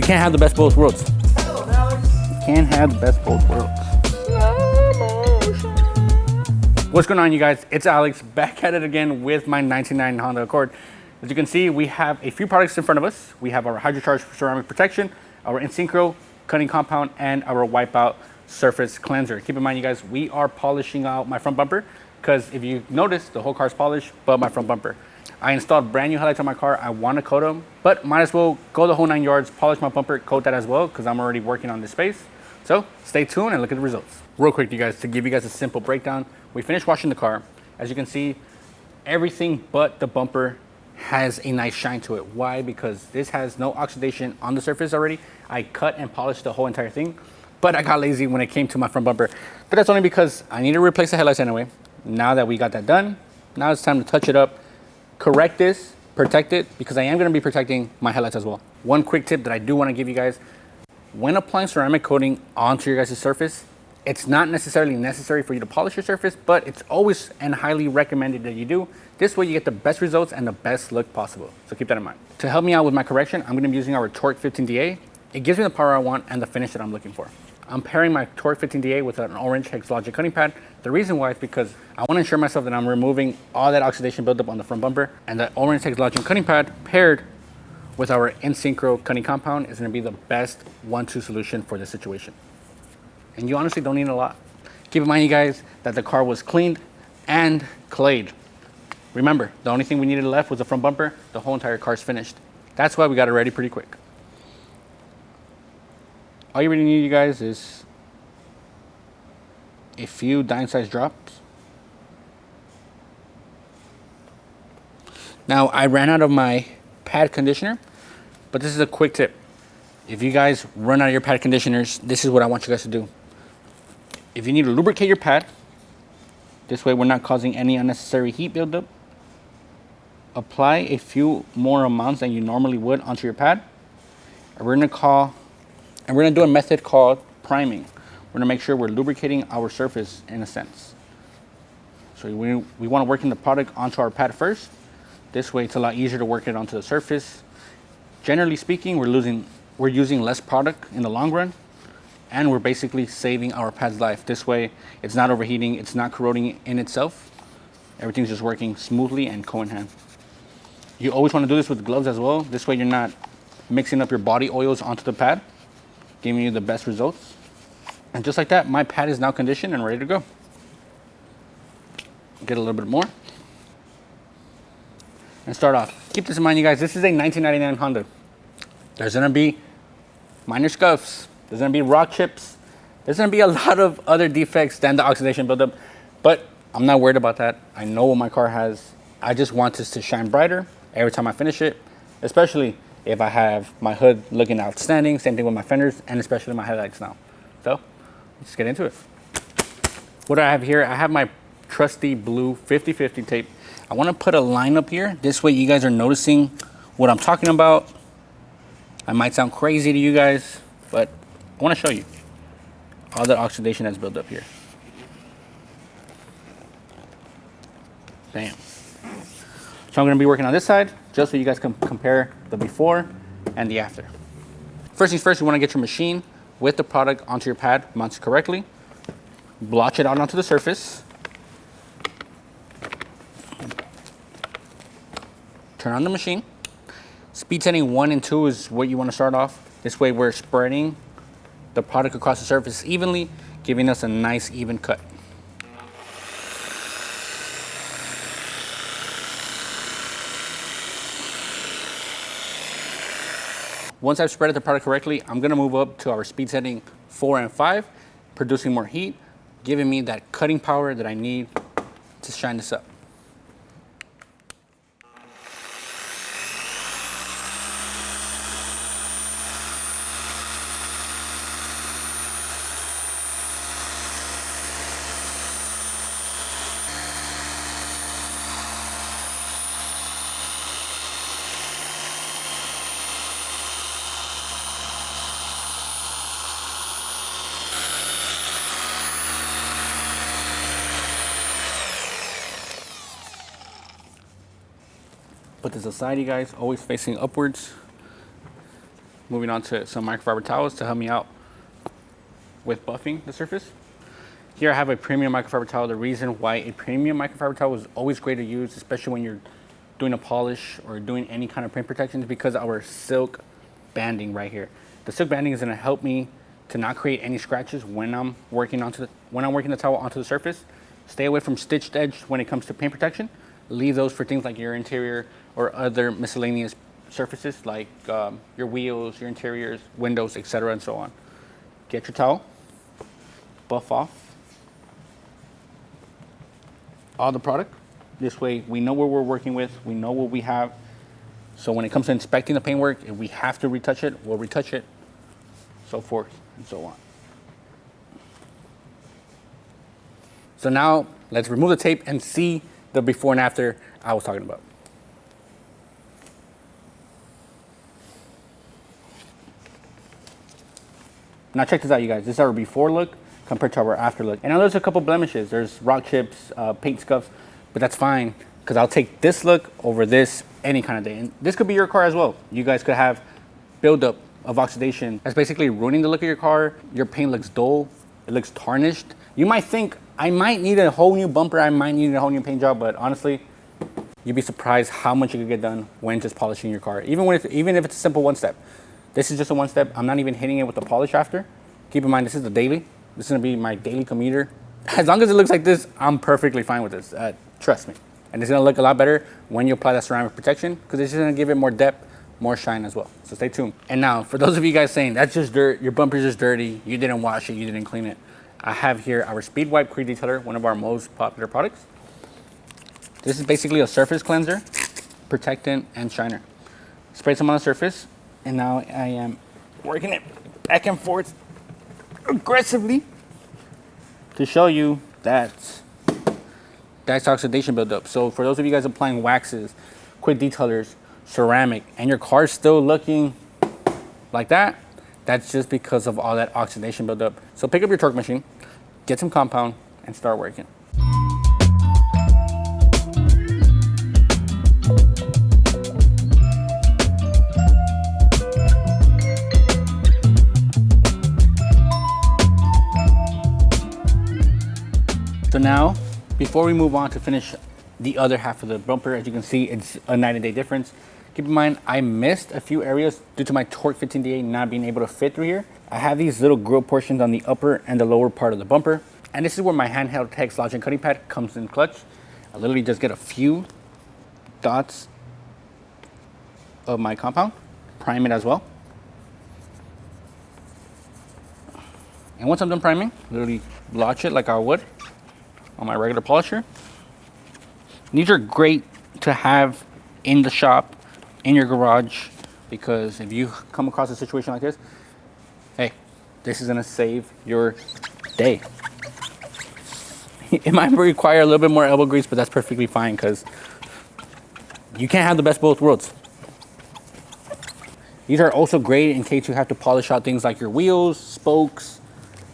You can't have the best of both worlds. You can't have the best of both worlds. What's going on, you guys? It's Alex, back at it again with my 1999 Honda Accord. As you can see, we have a few products in front of us. We have our hydrocharged ceramic protection, our InSynchro cutting compound, and our wipeout surface cleanser. Keep in mind, you guys, we are polishing out my front bumper because if you notice, the whole car is polished, but my front bumper. I installed brand new headlights on my car. I want to coat them, but might as well go the whole 9 yards, polish my bumper, coat that as well because I'm already working on this space. So stay tuned and look at the results. Real quick, you guys, to give you guys a simple breakdown. We finished washing the car. As you can see, everything but the bumper has a nice shine to it. Why? Because this has no oxidation on the surface already. I cut and polished the whole entire thing, but I got lazy when it came to my front bumper. But that's only because I need to replace the headlights anyway. Now that we got that done, now it's time to touch it up, correct this, protect it, because I am going to be protecting my headlights as well. One quick tip that I do want to give you guys: when applying ceramic coating onto your guys' surface, it's not necessarily necessary for you to polish your surface, but it's always and highly recommended that you do. This way you get the best results and the best look possible. So keep that in mind. To help me out with my correction, I'm going to be using our TORQ 15DA. It gives me the power I want and the finish that I'm looking for. I'm pairing my TORQ 15DA with an orange Hex-Logic cutting pad. The reason why is because I want to ensure myself that I'm removing all that oxidation buildup on the front bumper, and the orange Hex-Logic cutting pad paired with our InSynchro cutting compound is going to be the best 1-2 solution for this situation. And you honestly don't need a lot. Keep in mind, you guys, that the car was cleaned and clayed. Remember, the only thing we needed left was the front bumper. The whole entire car's finished. That's why we got it ready pretty quick. All you really need, you guys, is a few dime-sized drops. Now, I ran out of my pad conditioner, but this is a quick tip. If you guys run out of your pad conditioners, this is what I want you guys to do. If you need to lubricate your pad, this way we're not causing any unnecessary heat buildup, apply a few more amounts than you normally would onto your pad. And we're gonna do a method called priming. We're gonna make sure we're lubricating our surface in a sense. So we wanna work in the product onto our pad first. This way it's a lot easier to work it onto the surface. Generally speaking, we're using less product in the long run, and we're basically saving our pad's life. This way, it's not overheating, it's not corroding in itself. Everything's just working smoothly and co-in-hand. You always want to do this with gloves as well. This way you're not mixing up your body oils onto the pad, giving you the best results. And just like that, my pad is now conditioned and ready to go. Get a little bit more. And start off. Keep this in mind, you guys, this is a 1999 Honda. There's gonna be minor scuffs. There's gonna be rock chips. There's gonna be a lot of other defects than the oxidation buildup, but I'm not worried about that. I know what my car has. I just want this to shine brighter every time I finish it, especially if I have my hood looking outstanding. Same thing with my fenders, and especially my headlights now. So let's get into it. What do I have here? I have my trusty blue 50/50 tape. I wanna put a line up here. This way you guys are noticing what I'm talking about. I might sound crazy to you guys, but I want to show you all the oxidation that's built up here. Bam. So I'm going to be working on this side just so you guys can compare the before and the after. First things first, you want to get your machine with the product onto your pad, mounted correctly. Blotch it out onto the surface. Turn on the machine. Speed setting 1 and 2 is what you want to start off. This way we're spreading the product across the surface evenly, giving us a nice even cut. Once I've spread the product correctly, I'm gonna move up to our speed setting 4 and 5, producing more heat, giving me that cutting power that I need to shine this up. Put this aside, you guys, always facing upwards. moving on to some microfiber towels to help me out with buffing the surface. Here I have a premium microfiber towel. The reason why a premium microfiber towel is always great to use, especially when you're doing a polish or doing any kind of paint protection, is because our silk banding right here. The silk banding is going to help me to not create any scratches when I'm working the towel onto the surface. Stay away from stitched edge when it comes to paint protection. Leave those for things like your interior or other miscellaneous surfaces like your wheels, your interiors, windows, etc. and so on. Get your towel, buff off all the product. This way we know what we're working with, we know what we have. So when it comes to inspecting the paintwork, if we have to retouch it, we'll retouch it, so forth and so on. So now let's remove the tape and see the before and after I was talking about. Now check this out, you guys. This is our before look compared to our after look. And now there's a couple blemishes. There's rock chips, paint scuffs, but that's fine because I'll take this look over this any kind of day. And this could be your car as well. You guys could have buildup of oxidation. That's basically ruining the look of your car. Your paint looks dull. It looks tarnished. You might think, I might need a whole new bumper. I might need a whole new paint job, but honestly, you'd be surprised how much you could get done when just polishing your car. Even if it's a simple one step. This is just a one step. I'm not even hitting it with the polish after. Keep in mind, this is the daily. This is gonna be my daily commuter. As long as it looks like this, I'm perfectly fine with this. Trust me. And it's gonna look a lot better when you apply that ceramic protection because it's just gonna give it more depth, more shine as well. So stay tuned. And now, for those of you guys saying, that's just dirt, your bumper's just dirty, you didn't wash it, you didn't clean it. I have here our Speed Wipe Quick Detailer, one of our most popular products. This is basically a surface cleanser, protectant, and shiner. Spray some on the surface, and now I am working it back and forth aggressively to show you that that's oxidation buildup. So for those of you guys applying waxes, quick detailers, ceramic, and your car's still looking like that, that's just because of all that oxidation buildup. So pick up your TORQ machine, get some compound, and start working. So now, before we move on to finish the other half of the bumper, as you can see, it's a night and day difference. Keep in mind, I missed a few areas due to my TORQ 15DA not being able to fit through here. I have these little grill portions on the upper and the lower part of the bumper. And this is where my handheld Hex-Logic cutting pad comes in clutch. I literally just get a few dots of my compound, prime it as well. And once I'm done priming, literally blotch it like I would on my regular polisher. These are great to have in the shop, in your garage, because if you come across a situation like this, hey, this is gonna save your day. It might require a little bit more elbow grease, but that's perfectly fine because you can't have the best of both worlds. These are also great in case you have to polish out things like your wheels, spokes,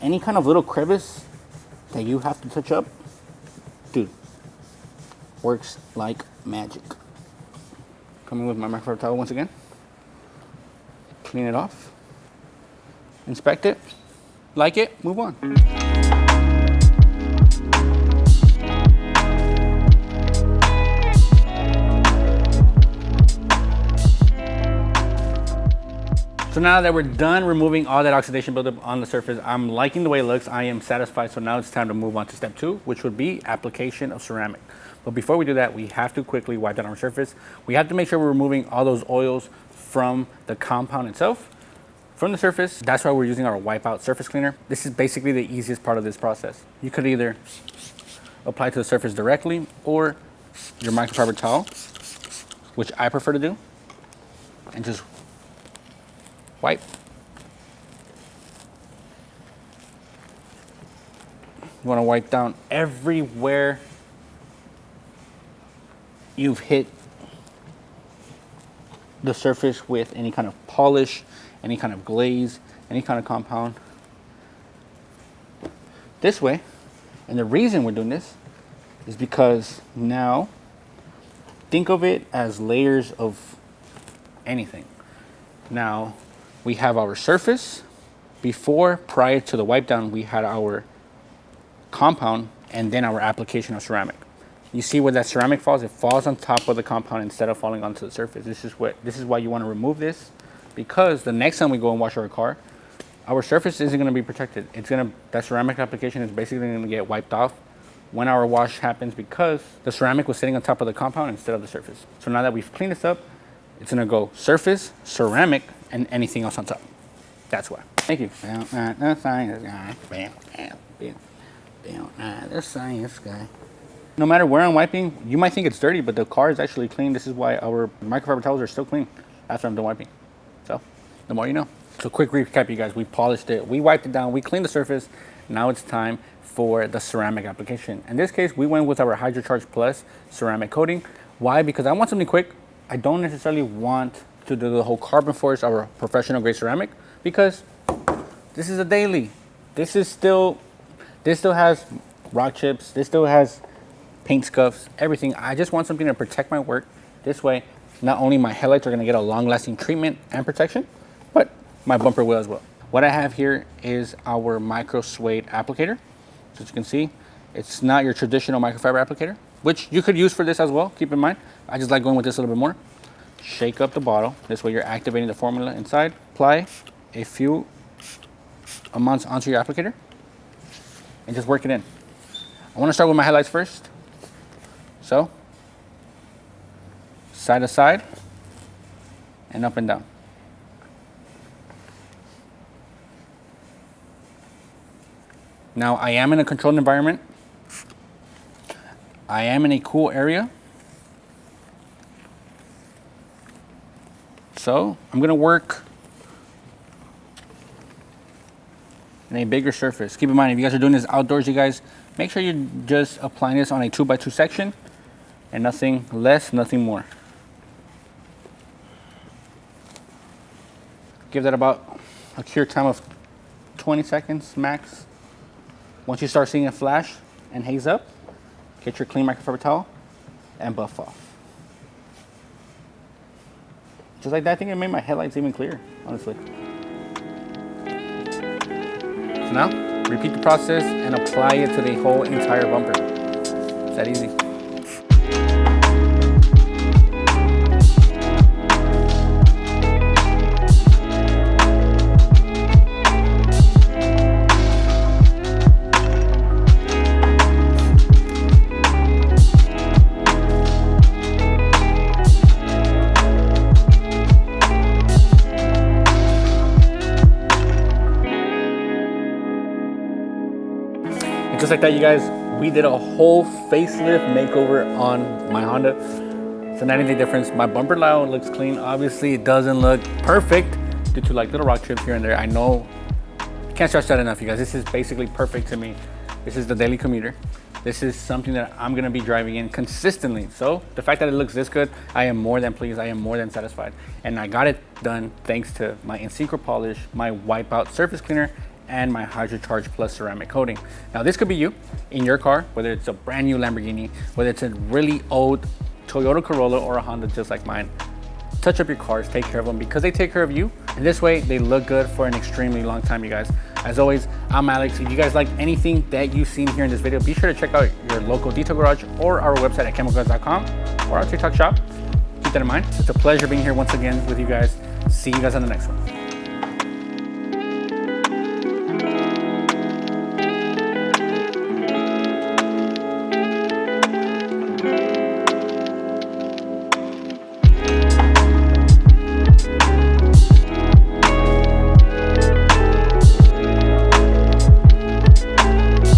any kind of little crevice that you have to touch up. Dude, works like magic. Coming with my microfiber towel once again. Clean it off. Inspect it. Like it, move on. So now that we're done removing all that oxidation buildup on the surface, I'm liking the way it looks. I am satisfied. So now it's time to move on to step 2, which would be application of ceramic. But before we do that, we have to quickly wipe down our surface. We have to make sure we're removing all those oils from the compound itself, from the surface. That's why we're using our wipeout surface cleaner. This is basically the easiest part of this process. You could either apply to the surface directly or your microfiber towel, which I prefer to do, and just wipe. You want to wipe down everywhere you've hit the surface with any kind of polish, any kind of glaze, any kind of compound. This way, and the reason we're doing this is because now think of it as layers of anything. Now, we have our surface. Before, prior to the wipe down, we had our compound and then our application of ceramic. You see where that ceramic falls? It falls on top of the compound instead of falling onto the surface. This is why you want to remove this, because the next time we go and wash our car, our surface isn't going to be protected. That ceramic application is basically going to get wiped off when our wash happens, because the ceramic was sitting on top of the compound instead of the surface. So now that we've cleaned this up, it's going to go surface, ceramic, and anything else on top. That's why. Thank you. The science guy. The science guy. No matter where I'm wiping, you might think it's dirty, but the car is actually clean. This is why our microfiber towels are still clean after I'm done wiping. So, the more you know. So, quick recap, you guys. We polished it, we wiped it down, we cleaned the surface. Now it's time for the ceramic application. In this case, we went with our HydroCharge Plus ceramic coating. Why? Because I want something quick. I don't necessarily want to do the whole carbon force, our professional grade ceramic, because this is a daily. This still has rock chips. This still has paint scuffs, everything. I just want something to protect my work. This way, not only my headlights are gonna get a long-lasting treatment and protection, but my bumper will as well. What I have here is our micro suede applicator. So as you can see, it's not your traditional microfiber applicator, which you could use for this as well, keep in mind. I just like going with this a little bit more. Shake up the bottle. This way you're activating the formula inside. Apply a few amounts onto your applicator and just work it in. I wanna start with my headlights first. So, side to side, and up and down. Now, I am in a controlled environment. I am in a cool area. So, I'm gonna work in a bigger surface. Keep in mind, if you guys are doing this outdoors, you guys, make sure you're just applying this on a 2x2 section. And nothing less, nothing more. Give that about a cure time of 20 seconds max. Once you start seeing it flash and haze up, get your clean microfiber towel and buff off. Just like that, I think it made my headlights even clearer, honestly. So now, repeat the process and apply it to the whole entire bumper. It's that easy. Just like that, you guys, we did a whole facelift makeover on my Honda. It's a 90-day difference. My bumper now looks clean. Obviously, it doesn't look perfect due to like little rock chips here and there. I know, can't stress that enough, you guys. This is basically perfect to me. This is the daily commuter. This is something that I'm gonna be driving in consistently. So the fact that it looks this good, I am more than pleased. I am more than satisfied. And I got it done thanks to my InSynchro polish, my Wipeout surface cleaner, and my HydroCharge Plus ceramic coating. Now this could be you in your car, whether it's a brand new Lamborghini, whether it's a really old Toyota Corolla or a Honda just like mine. Touch up your cars, take care of them because they take care of you. And this way they look good for an extremely long time, you guys. As always, I'm Alex. If you guys like anything that you've seen here in this video, be sure to check out your local detail garage or our website at chemicalguns.com or our TikTok shop. Keep that in mind. It's a pleasure being here once again with you guys. See you guys on the next one.